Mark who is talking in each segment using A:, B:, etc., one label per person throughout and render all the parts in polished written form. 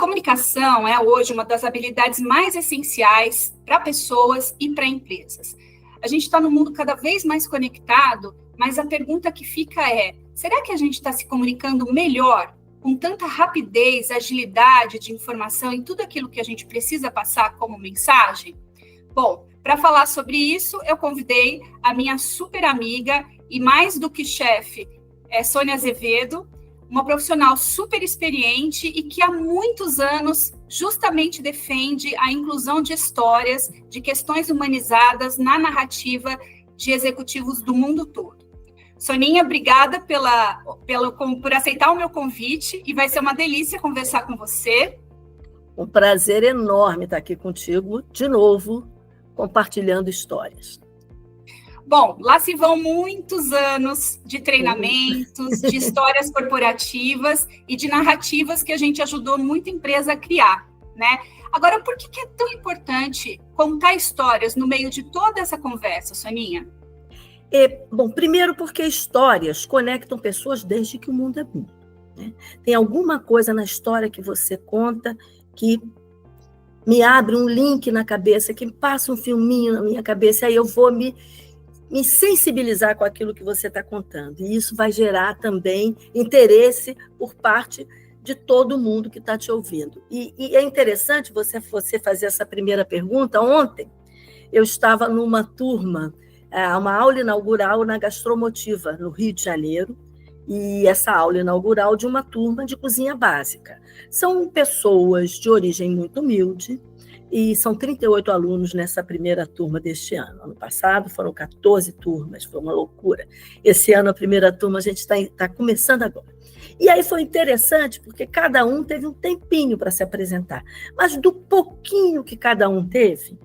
A: comunicação é hoje uma das habilidades mais essenciais para pessoas e para empresas. A gente está num mundo cada vez mais conectado, mas a pergunta que fica é: será que a gente está se comunicando melhor, com tanta rapidez, agilidade de informação e tudo aquilo que a gente precisa passar como mensagem? Bom, para falar sobre isso, eu convidei a minha super amiga e mais do que chefe, Sônia Azevedo, uma profissional super experiente e que há muitos anos justamente defende a inclusão de histórias, de questões humanizadas na narrativa de executivos do mundo todo. Soninha, obrigada por aceitar o meu convite e vai ser uma delícia conversar com você.
B: Um prazer enorme estar aqui contigo, de novo, compartilhando histórias.
A: Bom, lá se vão muitos anos de treinamentos, de histórias corporativas e de narrativas que a gente ajudou muita empresa a criar, né? Agora, por que é tão importante contar histórias no meio de toda essa conversa, Soninha?
B: Bom, primeiro porque histórias conectam pessoas desde que o mundo é mundo, né? Tem alguma coisa na história que você conta que me abre um link na cabeça, que passa um filminho na minha cabeça, aí eu vou me sensibilizar com aquilo que você está contando. E isso vai gerar também interesse por parte de todo mundo que está te ouvindo. E é interessante você fazer essa primeira pergunta. Ontem eu estava numa turma, uma aula inaugural na Gastromotiva, no Rio de Janeiro, e essa aula inaugural de uma turma de cozinha básica. São pessoas de origem muito humilde, e são 38 alunos nessa primeira turma deste ano. Ano passado foram 14 turmas, foi uma loucura. Esse ano, a primeira turma, a gente está começando agora. E aí foi interessante, porque cada um teve um tempinho para se apresentar. Mas do pouquinho que cada um teve,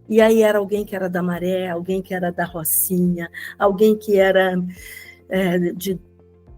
B: e aí era alguém que era da Maré, alguém que era da Rocinha, alguém que era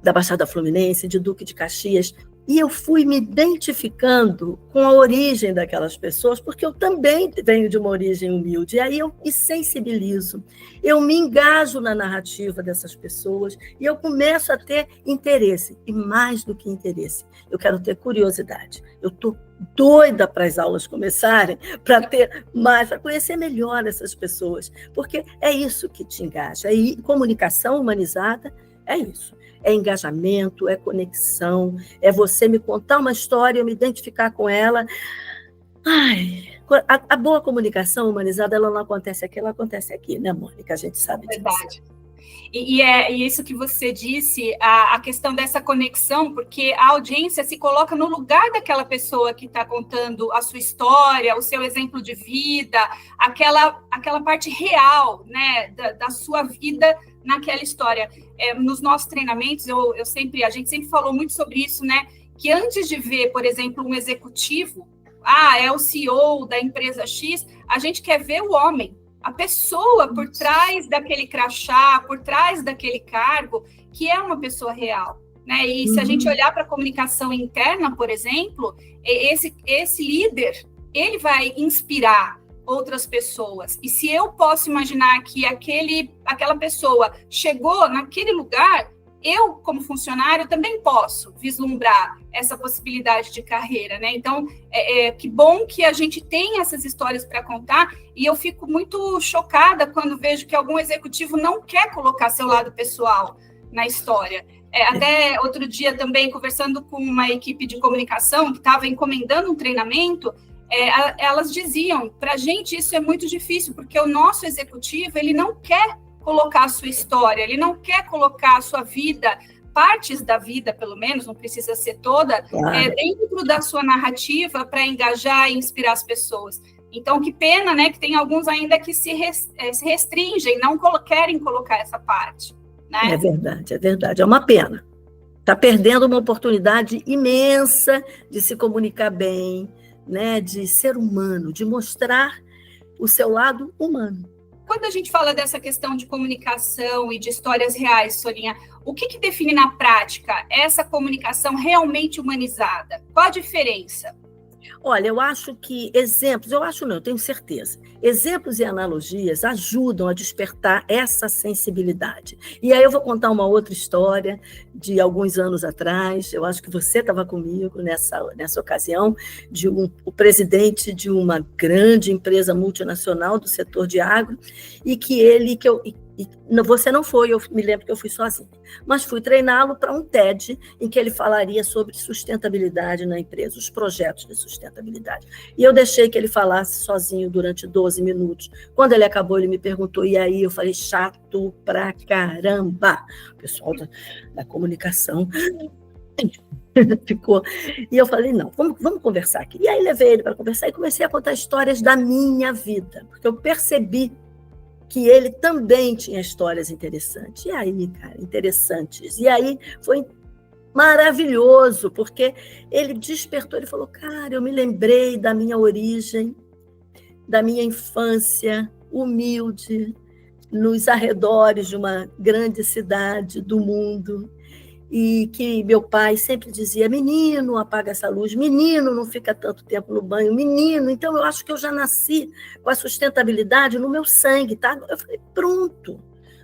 B: da Baixada Fluminense, de Duque de Caxias. E eu fui me identificando com a origem daquelas pessoas, porque eu também venho de uma origem humilde. E aí eu me sensibilizo, eu me engajo na narrativa dessas pessoas e eu começo a ter interesse. E mais do que interesse, eu quero ter curiosidade. Eu estou doida para as aulas começarem, para ter mais, para conhecer melhor essas pessoas, porque é isso que te engaja. E comunicação humanizada é isso. É engajamento, é conexão, é você me contar uma história, eu me identificar com ela. A boa comunicação humanizada, ela não acontece aqui, ela acontece aqui, né, Mônica? A gente sabe disso.
A: Verdade. E é isso que você disse, a questão dessa conexão, porque a audiência se coloca no lugar daquela pessoa que está contando a sua história, o seu exemplo de vida, aquela parte real, né, da sua vida naquela história. Nos nossos treinamentos, a gente sempre falou muito sobre isso, né? Que antes de ver, por exemplo, um executivo, é o CEO da empresa X, a gente quer ver o homem, a pessoa por trás daquele crachá, por trás daquele cargo, que é uma pessoa real, né? E se a gente olhar para a comunicação interna, por exemplo, esse líder, ele vai inspirar outras pessoas. E se eu posso imaginar que aquela pessoa chegou naquele lugar, eu, como funcionário, também posso vislumbrar essa possibilidade de carreira, né? Então, que bom que a gente tem essas histórias para contar, e eu fico muito chocada quando vejo que algum executivo não quer colocar seu lado pessoal na história. Até outro dia também, conversando com uma equipe de comunicação que estava encomendando um treinamento, elas diziam, para a gente isso é muito difícil, porque o nosso executivo, ele não quer colocar a sua história, ele não quer colocar a sua vida, partes da vida, pelo menos, não precisa ser toda, claro, dentro da sua narrativa para engajar e inspirar as pessoas. Então, que pena, né, que tem alguns ainda que se restringem, não querem colocar essa parte, né?
B: É verdade, é uma pena. Está perdendo uma oportunidade imensa de se comunicar bem, né, de ser humano, de mostrar o seu lado humano.
A: Quando a gente fala dessa questão de comunicação e de histórias reais, Soninha, o que define na prática essa comunicação realmente humanizada? Qual a diferença?
B: Olha, eu acho que exemplos, eu acho não, eu tenho certeza. Exemplos e analogias ajudam a despertar essa sensibilidade. E aí eu vou contar uma outra história de alguns anos atrás, eu acho que você estava comigo nessa ocasião, o presidente de uma grande empresa multinacional do setor de agro, e você não foi, eu me lembro que eu fui sozinha, mas fui treiná-lo para um TED em que ele falaria sobre sustentabilidade na empresa, os projetos de sustentabilidade. E eu deixei que ele falasse sozinho durante 12 minutos. Quando ele acabou, ele me perguntou, e aí? Eu falei, chato pra caramba. O pessoal da comunicação ficou. E eu falei, não, vamos conversar aqui. E aí levei ele para conversar e comecei a contar histórias da minha vida, porque eu percebi que ele também tinha histórias interessantes. E aí, cara, interessantes. E aí foi maravilhoso, porque ele despertou, ele falou, cara, eu me lembrei da minha origem, da minha infância, humilde, nos arredores de uma grande cidade do mundo, e que meu pai sempre dizia, menino, apaga essa luz, menino, não fica tanto tempo no banho, menino, então eu acho que eu já nasci com a sustentabilidade no meu sangue, tá? Eu falei, pronto,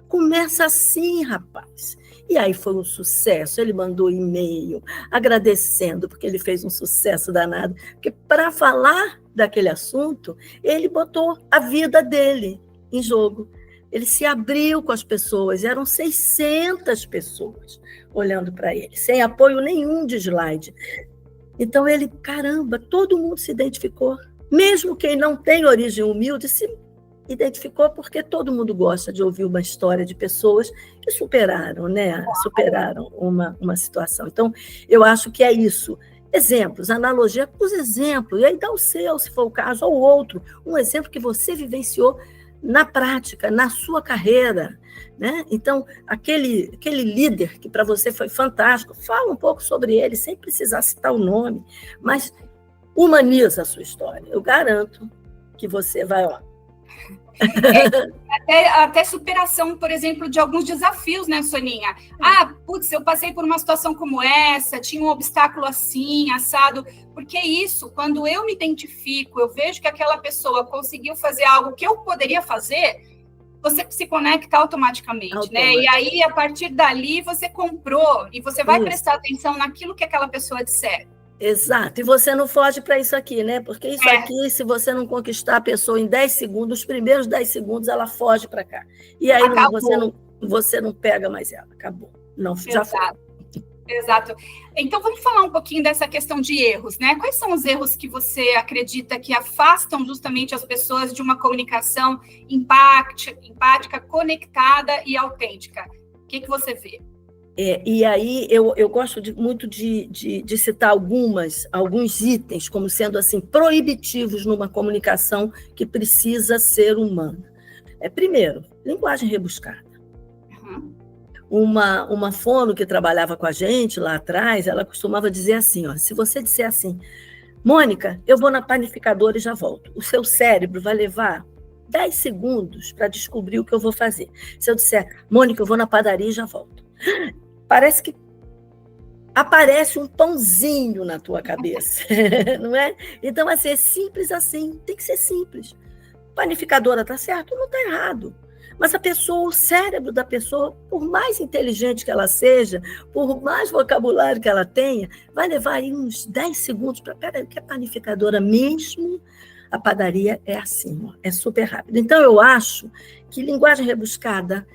B: começa assim, rapaz. E aí foi um sucesso, ele mandou e-mail agradecendo, porque ele fez um sucesso danado, porque para falar daquele assunto, ele botou a vida dele em jogo. Ele se abriu com as pessoas, eram 600 pessoas olhando para ele, sem apoio nenhum de slide. Então ele, caramba, todo mundo se identificou. Mesmo quem não tem origem humilde, se identificou porque todo mundo gosta de ouvir uma história de pessoas que superaram, né? Superaram uma situação. Então, eu acho que é isso. Exemplos, analogia com os exemplos, e aí dá o seu, se for o caso, ou outro. Um exemplo que você vivenciou na prática, na sua carreira, né? Então, aquele líder que para você foi fantástico, fala um pouco sobre ele, sem precisar citar o nome, mas humaniza a sua história. Eu garanto que você vai lá.
A: Até superação, por exemplo, de alguns desafios, né, Soninha? Eu passei por uma situação como essa, tinha um obstáculo assim, assado, porque isso, quando eu me identifico, eu vejo que aquela pessoa conseguiu fazer algo que eu poderia fazer, você se conecta automaticamente, né? E aí, a partir dali, você comprou e você vai prestar atenção naquilo que aquela pessoa disser.
B: Exato, e você não foge para isso aqui, né? Porque isso aqui, se você não conquistar a pessoa em 10 segundos, os primeiros 10 segundos ela foge para cá. E aí você não pega mais ela, acabou. Não, já foi.
A: Exato. Então, vamos falar um pouquinho dessa questão de erros, né? Quais são os erros que você acredita que afastam justamente as pessoas de uma comunicação empática, conectada e autêntica? O que você vê?
B: E aí eu gosto muito de citar alguns itens como sendo assim proibitivos numa comunicação que precisa ser humana. Primeiro, linguagem rebuscada. Uma fono que trabalhava com a gente lá atrás, ela costumava dizer assim, se você disser assim, Mônica, eu vou na panificadora e já volto. O seu cérebro vai levar 10 segundos para descobrir o que eu vou fazer. Se eu disser, Mônica, eu vou na padaria e já volto. Parece que aparece um pãozinho na tua cabeça, não é? Então, assim, é simples assim, tem que ser simples. Panificadora está certo? Não está errado. Mas o cérebro da pessoa, por mais inteligente que ela seja, por mais vocabulário que ela tenha, vai levar aí uns 10 segundos para, peraí, o que é panificadora mesmo? A padaria é assim, é super rápido. Então, eu acho que linguagem rebuscada,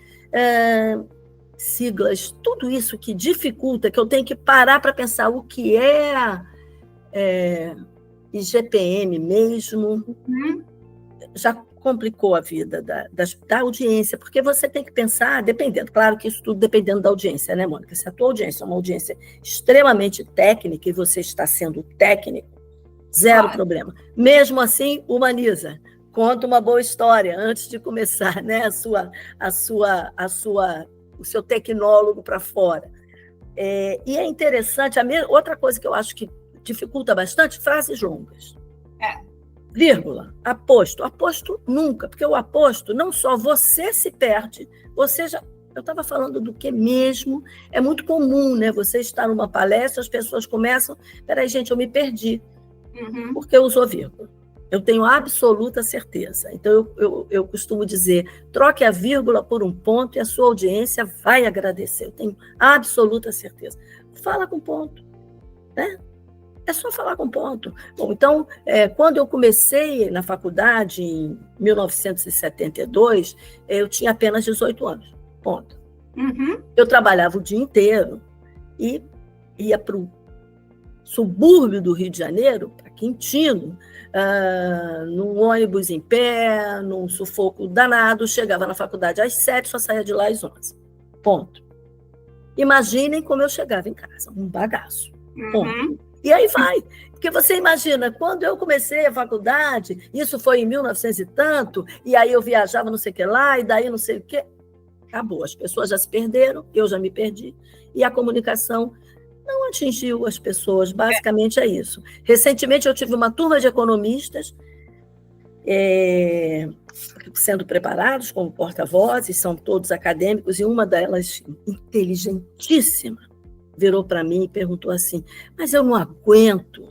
B: siglas, tudo isso que dificulta, que eu tenho que parar para pensar o que é IGPM mesmo, já complicou a vida da audiência, porque você tem que pensar, dependendo, claro que isso tudo dependendo da audiência, né, Mônica? Se a tua audiência é uma audiência extremamente técnica e você está sendo técnico, zero problema. Mesmo assim, humaniza. Conta uma boa história antes de começar, né, o seu tecnólogo para fora. E é interessante, outra coisa que eu acho que dificulta bastante, frases longas. Vírgula, aposto nunca, porque o aposto, não só você se perde, eu estava falando do que mesmo, é muito comum, né? Você está numa palestra, as pessoas começam, peraí, gente, eu me perdi. porque usou vírgula. Eu tenho absoluta certeza. Então, eu costumo dizer, troque a vírgula por um ponto e a sua audiência vai agradecer. Eu tenho absoluta certeza. Fala com ponto, né? É só falar com ponto. Bom, então, quando eu comecei na faculdade, em 1972, eu tinha apenas 18 anos, ponto. Eu trabalhava o dia inteiro e ia para o subúrbio do Rio de Janeiro, para Quintino, num ônibus em pé, num sufoco danado, chegava na faculdade às 7, só saía de lá às 11. Ponto. Imaginem como eu chegava em casa, um bagaço. Ponto. E aí vai. Porque você imagina, quando eu comecei a faculdade, isso foi em 1900 e tanto, e aí eu viajava não sei o que lá, e daí não sei o que. Acabou, as pessoas já se perderam, eu já me perdi, e a comunicação não atingiu as pessoas, basicamente é isso. Recentemente eu tive uma turma de economistas sendo preparados como porta-vozes, são todos acadêmicos, e uma delas, inteligentíssima, virou para mim e perguntou assim, mas eu não aguento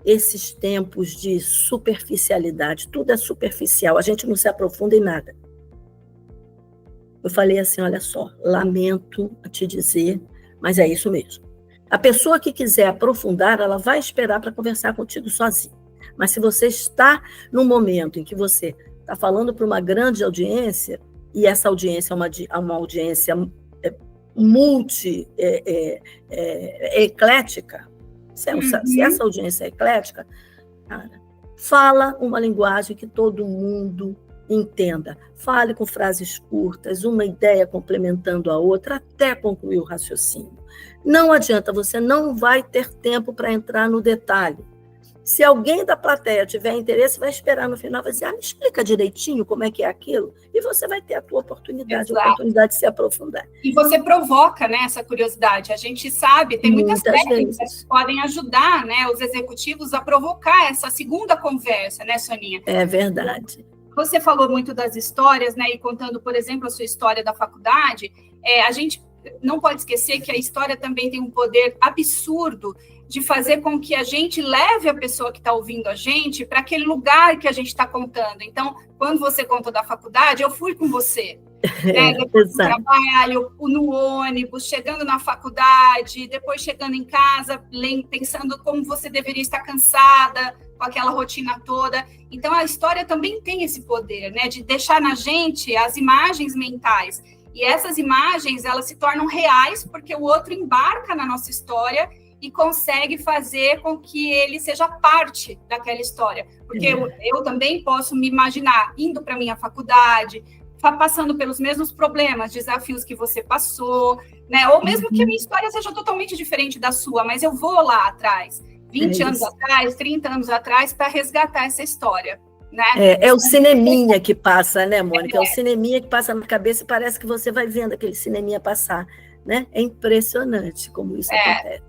B: esses tempos de superficialidade, tudo é superficial, a gente não se aprofunda em nada. Eu falei assim, olha só, lamento te dizer, mas é isso mesmo. A pessoa que quiser aprofundar, ela vai esperar para conversar contigo sozinha. Mas se você está num momento em que você está falando para uma grande audiência, e essa audiência é uma audiência eclética, se essa audiência é eclética, cara, fala uma linguagem que todo mundo entenda. Fale com frases curtas, uma ideia complementando a outra, até concluir o raciocínio. Não adianta, você não vai ter tempo para entrar no detalhe. Se alguém da plateia tiver interesse, vai esperar no final, vai dizer, me explica direitinho como é que é aquilo, e você vai ter a tua oportunidade, a oportunidade de se aprofundar.
A: E você provoca, né, essa curiosidade. A gente sabe, tem muitas técnicas que podem ajudar, né, os executivos a provocar essa segunda conversa, né, Soninha?
B: É verdade.
A: Você falou muito das histórias, né, e contando, por exemplo, a sua história da faculdade, a gente não pode esquecer que a história também tem um poder absurdo de fazer com que a gente leve a pessoa que está ouvindo a gente para aquele lugar que a gente está contando. Então, quando você contou da faculdade, eu fui com você. Né? Depois do trabalho, no ônibus, chegando na faculdade, depois chegando em casa, pensando como você deveria estar cansada, com aquela rotina toda. Então, a história também tem esse poder, né, de deixar na gente as imagens mentais. E essas imagens, elas se tornam reais porque o outro embarca na nossa história e consegue fazer com que ele seja parte daquela história. Porque eu também posso me imaginar indo para a minha faculdade, passando pelos mesmos problemas, desafios que você passou, né? Ou mesmo que a minha história seja totalmente diferente da sua, mas eu vou lá atrás, 20 anos atrás, 30 anos atrás, para resgatar essa história. Né?
B: É o cineminha que passa, né, Mônica? É o cineminha que passa na cabeça e parece que você vai vendo aquele cineminha passar, né? É impressionante como isso acontece.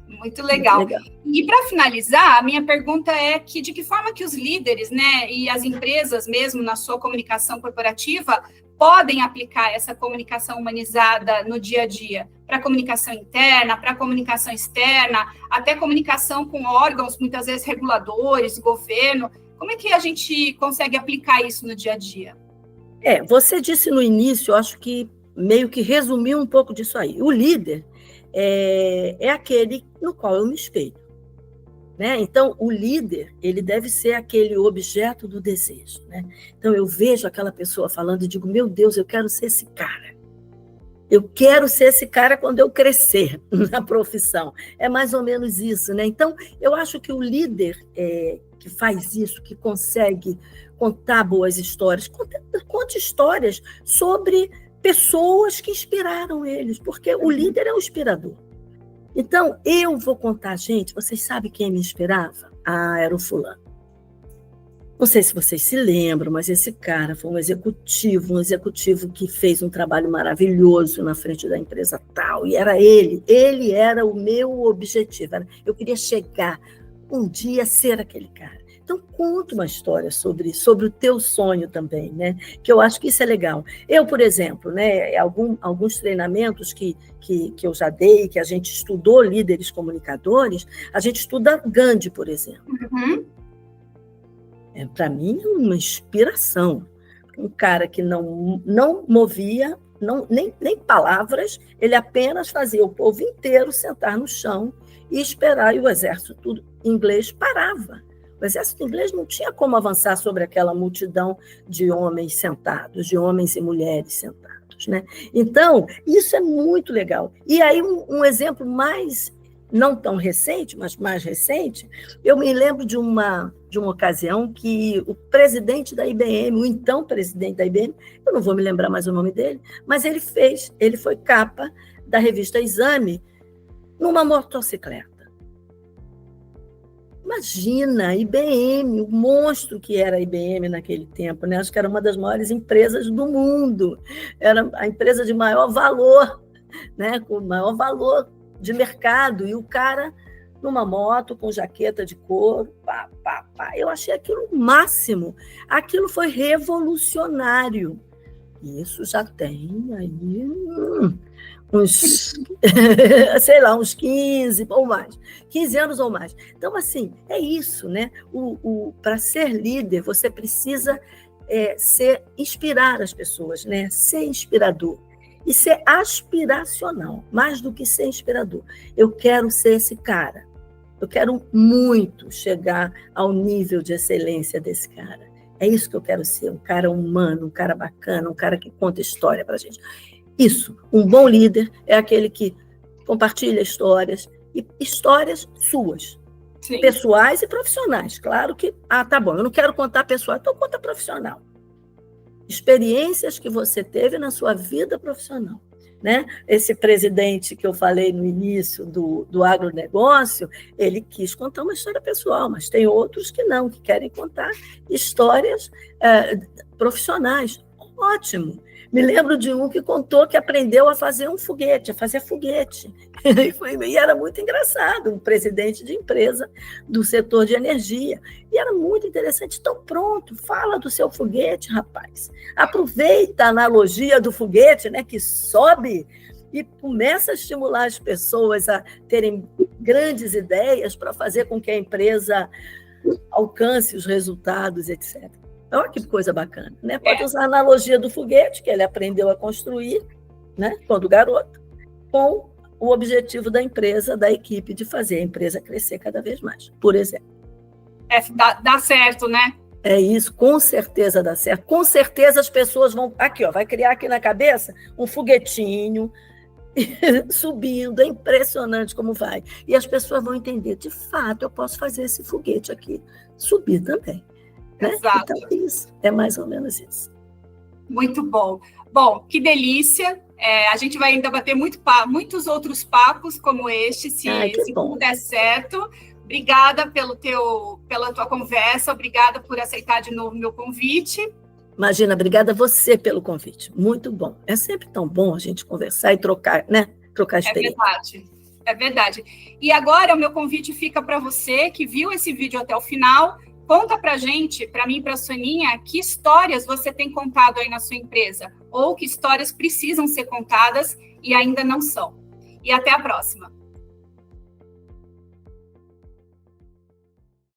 A: Muito legal. E para finalizar, a minha pergunta é de que forma que os líderes, né, e as empresas mesmo na sua comunicação corporativa podem aplicar essa comunicação humanizada no dia a dia, para a comunicação interna, para a comunicação externa, até comunicação com órgãos, muitas vezes reguladores, governo. Como é que a gente consegue aplicar isso no dia a dia?
B: Você disse no início, eu acho que meio que resumiu um pouco disso aí. O líder é aquele no qual eu me espelho, né? Então, o líder, ele deve ser aquele objeto do desejo, né? Então, eu vejo aquela pessoa falando e digo, meu Deus, eu quero ser esse cara. Eu quero ser esse cara quando eu crescer na profissão. É mais ou menos isso, né? Então, eu acho que o líder que faz isso, que consegue contar boas histórias, conte histórias sobre pessoas que inspiraram eles, porque o líder é o inspirador. Então, eu vou contar, gente, vocês sabem quem me inspirava? Era o fulano. Não sei se vocês se lembram, mas esse cara foi um executivo que fez um trabalho maravilhoso na frente da empresa tal, e era ele era o meu objetivo, eu queria chegar um dia a ser aquele cara. Então, conta uma história sobre o teu sonho também, né? Que eu acho que isso é legal. Eu, por exemplo, né, alguns treinamentos que eu já dei, que a gente estudou líderes comunicadores, a gente estuda Gandhi, por exemplo.
A: Uhum.
B: Para mim, é uma inspiração. Um cara que não movia nem palavras, ele apenas fazia o povo inteiro sentar no chão e esperar, e o exército inglês parava. O exército inglês não tinha como avançar sobre aquela multidão de homens sentados, de homens e mulheres sentados, né? Então, isso é muito legal. E aí, um exemplo mais, não tão recente, mas mais recente, eu me lembro de uma ocasião que o presidente da IBM, o então presidente da IBM, eu não vou me lembrar mais o nome dele, mas ele foi capa da revista Exame numa motocicleta. Imagina, a IBM, o monstro que era a IBM naquele tempo, né? Acho que era uma das maiores empresas do mundo, era a empresa de maior valor, né? Com maior valor de mercado, e o cara numa moto com jaqueta de couro, pá, pá, pá. Eu achei aquilo o máximo, aquilo foi revolucionário. Isso já tem aí uns, sei lá, uns 15 ou mais, 15 anos ou mais. Então, assim, é isso, né? Para ser líder, você precisa inspirar as pessoas, né? Ser inspirador e ser aspiracional, mais do que ser inspirador. Eu quero ser esse cara. Eu quero muito chegar ao nível de excelência desse cara. É isso que eu quero ser, um cara humano, um cara bacana, um cara que conta história para a gente. Isso, um bom líder é aquele que compartilha histórias, e histórias suas, sim, pessoais e profissionais. Claro que, tá bom, eu não quero contar pessoal, então conta profissional. Experiências que você teve na sua vida profissional, né? Esse presidente que eu falei no início do agronegócio, ele quis contar uma história pessoal, mas tem outros que não, que querem contar histórias profissionais. Ótimo! Me lembro de um que contou que aprendeu a fazer um foguete, a fazer foguete. E era muito engraçado, um presidente de empresa do setor de energia. E era muito interessante. Então, pronto, fala do seu foguete, rapaz. Aproveita a analogia do foguete, né, que sobe e começa a estimular as pessoas a terem grandes ideias para fazer com que a empresa alcance os resultados, etc. Olha que coisa bacana, né? Pode usar a analogia do foguete, que ele aprendeu a construir, né, quando garoto, com o objetivo da empresa, da equipe, de fazer a empresa crescer cada vez mais, por exemplo.
A: Dá certo, né?
B: É isso, com certeza dá certo. Com certeza as pessoas vão... Aqui, ó, vai criar aqui na cabeça um foguetinho subindo, é impressionante como vai. E as pessoas vão entender, de fato, eu posso fazer esse foguete aqui subir também. Né?
A: Exato.
B: Então, isso, é mais ou menos isso.
A: Muito bom. Bom, que delícia. A gente vai ainda bater muitos outros papos como este, se tudo der certo. Obrigada pela tua conversa, obrigada por aceitar de novo o meu convite.
B: Imagina, obrigada a você pelo convite. Muito bom. É sempre tão bom a gente conversar e trocar, né? Trocar experiência.
A: É verdade. E agora o meu convite fica para você que viu esse vídeo até o final. Conta para gente, para mim e para a Soninha, que histórias você tem contado aí na sua empresa, ou que histórias precisam ser contadas e ainda não são. E até a próxima.